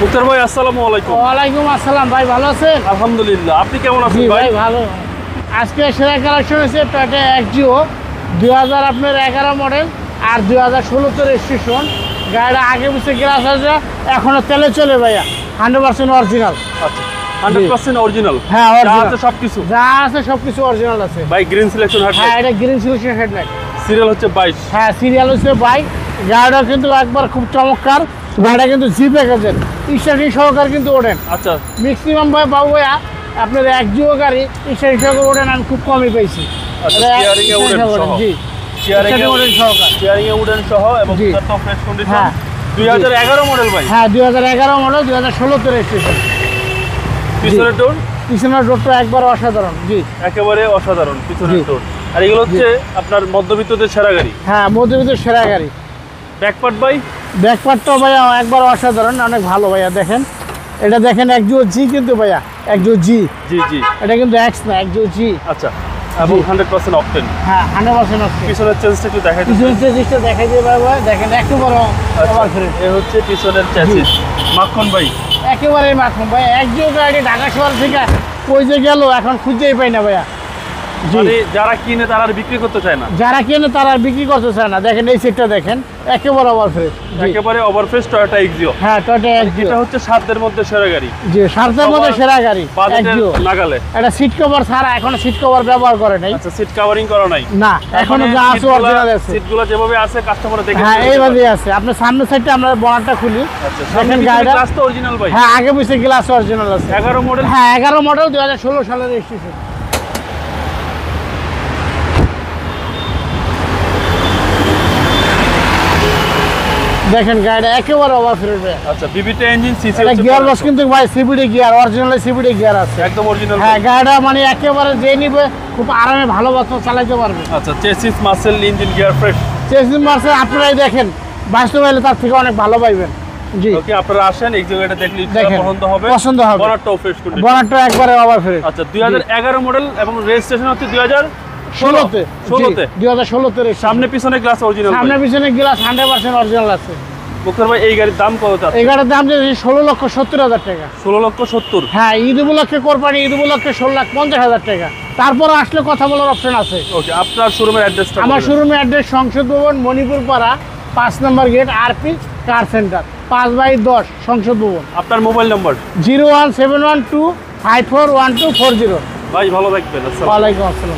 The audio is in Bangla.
মুক্তার ভাই আসসালামু আলাইকুম। ওয়ালাইকুম আসসালাম ভাই, ভালো আছেন? আলহামদুলিল্লাহ, আপনি কেমন আছেন জি ভাই? ভাই ভালো। আজকে সেরা কালেকশন হচ্ছে টয়োটা এক্সিও 2000 আপনার 11 মডেল আর 2016 রেজিস্ট্রেশন। গাড়িটা আগে পিছিয়ে গ্লাস আছে, এখনো তেলে চলে ভাইয়া, 100% অরিজিনাল। আচ্ছা, 100% অরিজিনাল। হ্যাঁ, যা অরিজিনাল আছে সবকিছু। যা আছে সবকিছু অরিজিনাল আছে ভাই গ্রিন সিলেকশন হ্যাঁ, হেডলাইট, এটা গ্রিন সিলেকশন হেডলাইট। সিরিয়াল হচ্ছে 22। হ্যাঁ, সিরিয়াল হচ্ছে বাইক। গাড়িটা কিন্তু একবার খুব চমৎকার। গাড়িটা কিন্তু জি প্যাকেজের স্টার্টিং সহকার কিন্তু ওঠেন। আচ্ছা, ম্যাক্সিমাম ভাই বাবু ভাইয়া আপনার একজিও গাড়ি স্টার্টিং সহকার ওঠেন, আমি খুব কমই পেয়েছি। আচ্ছা, এটা স্টিয়ারিং এ উডেন স্টার্টিং সহ। জি, স্টিয়ারিং স্টার্টিং ওঠেন সহকার। এ উডেন সহ এবং জি। তো ফ্রেশ কন্ডিশন। হ্যাঁ। 2011 মডেল ভাই। হ্যাঁ, 2011 মডেল, 2016 রেজিস্ট্রেশন। পিছনের ডোর পিছনের রোডটা একবার অসাধারণ। জি, একেবারে অসাধারণ পিছনের জি। ডোর। আর এগুলো হচ্ছে আপনার মধ্যবিত্তদের সেরা গাড়ি। হ্যাঁ, মধ্যবিত্ত সেরা গাড়ি। ব্যাকপার্ট ভাই, ব্যাকপার্টটাও ভাইয়া একবার অসাধারণ, অনেক ভালো ভাইয়া। দেখেন এটা, দেখেন একজিও জি কিন্তু ভাইয়া, একজিও জি। জি জি। এটা কিন্তু এক্স না, একজিও জি। আচ্ছা, এবং জি। 100% অকটেন। হ্যাঁ, 100% অফ। পিছনের চেঞ্জটা একটু দেখাই দিন। পিছনের চেসিসটা দেখাই দিয়ে ভাই, দেখেন একটু বড় ওভার ফ্রেম। এ হচ্ছে পিছনের চ্যাসিস। মাখন ভাই, একেবারে মাখন ভাই, একজিও গাড়ি ঢাকা শহর থেকে কই যে গেল এখন খুঁজেই পাই না ভাইয়া। জি, মানে যারা কিনে তারা আর বিক্রি করতে চায় না। যারা কেনে তারা আর বিক্রি করতে চায় না। দেখেন এই সেটটা দেখেন, একেবারে ওভার ফ্রেম। একেবারে ওভারফ্রেশ টয়োটা এক্সিও। হ্যাঁ, টয়োটা এক্সিও। এটা হচ্ছে সাধ্যের মধ্যে সেরা গাড়ি, জি, সারদের মধ্যে সেরা গাড়ি বাজেটের এক্সিও। নাগালে। এটা সিট কভার ছাড়া, এখনো সিট কভার ব্যবহার করে নাই। আচ্ছা, সিট কভারিং করা নাই না, এখনো যা আছে অরিজিনাল আছে। সিটগুলো যেভাবে আছে কাস্টমার দেখে হ্যাঁ, নিতে পারে। এইভাবেই আছে। আপনার সামনের সাইডটা আমরা বনারটা খুলি। আচ্ছা, সামনে দেখেন পিছনে গাড়িটা। গ্লাস তো অরিজিনাল ভাই। হ্যাঁ, আগে পিছিয়ে গ্লাস অরিজিনাল আছে। 11 মডেল। হ্যাঁ, 11 মডেল, 2016 সালের রেজিস্ট্রেশন। দেখেন গাড়িটা একেবারে ওভার ফ্রেম। আচ্ছা, বিবিটা ইঞ্জিন, সিসি এটা হচ্ছে গিয়ার বক্স 1500 কিন্তু ভাই CBD gear, original CBD gear আছে। একদম অরিজিনাল। হ্যাঁ, গাড়িটা মানে একেবারে যে নিবে খুব আরামে ভালো মতো চালাতে পারবে। আচ্ছা, chassis, muscle, engine, gear fresh. Chassis মার্সে আপনারাই দেখেন, বাস্তবে তার থেকে অনেক ভালো পাইবেন। জি, ওকে, আপনারা আসেন, এই জায়গাটা দেখলে দেখেন, পছন্দ হবে। পছন্দ হবে। বনারটাও ফ্রেশ কন্ডিশন। বনারটা একবারে ওভার ফ্রেম। আচ্ছা, 2011 মডেল এবং রেজিস্ট্রেশন হচ্ছে 16তে 2016 2016 সামনে পিছনে গ্লাস অরিজিনাল। সামনে পিছনে গ্লাস 100% অরিজিনাল আছে। মুখতার ভাই, এই গাড়ির দাম কত চাচ্ছে? এই গাড়ির দাম যে 16,70,000 টাকা। 16,70,000। হ্যাঁ, ঈদ উপলক্ষে কোরবানি, ঈদ উপলক্ষে 16,50,000 টাকা। তারপর আসলে কথা বলার অপশন আছে। ওকে, আপনার শোরুমের অ্যাড্রেসটা আমার শোরুমের অ্যাড্রেস সংসদ ভবন, মণিপুর পাড়া, 5 নম্বর গেট, আরপি কার সেন্টার, 5/10 সংসদ ভবন। আপনার মোবাইল নাম্বার। 01712541240। ভাই ভালো থাকবেন। আসসালাম। ওয়ালাইকুম আসসালাম।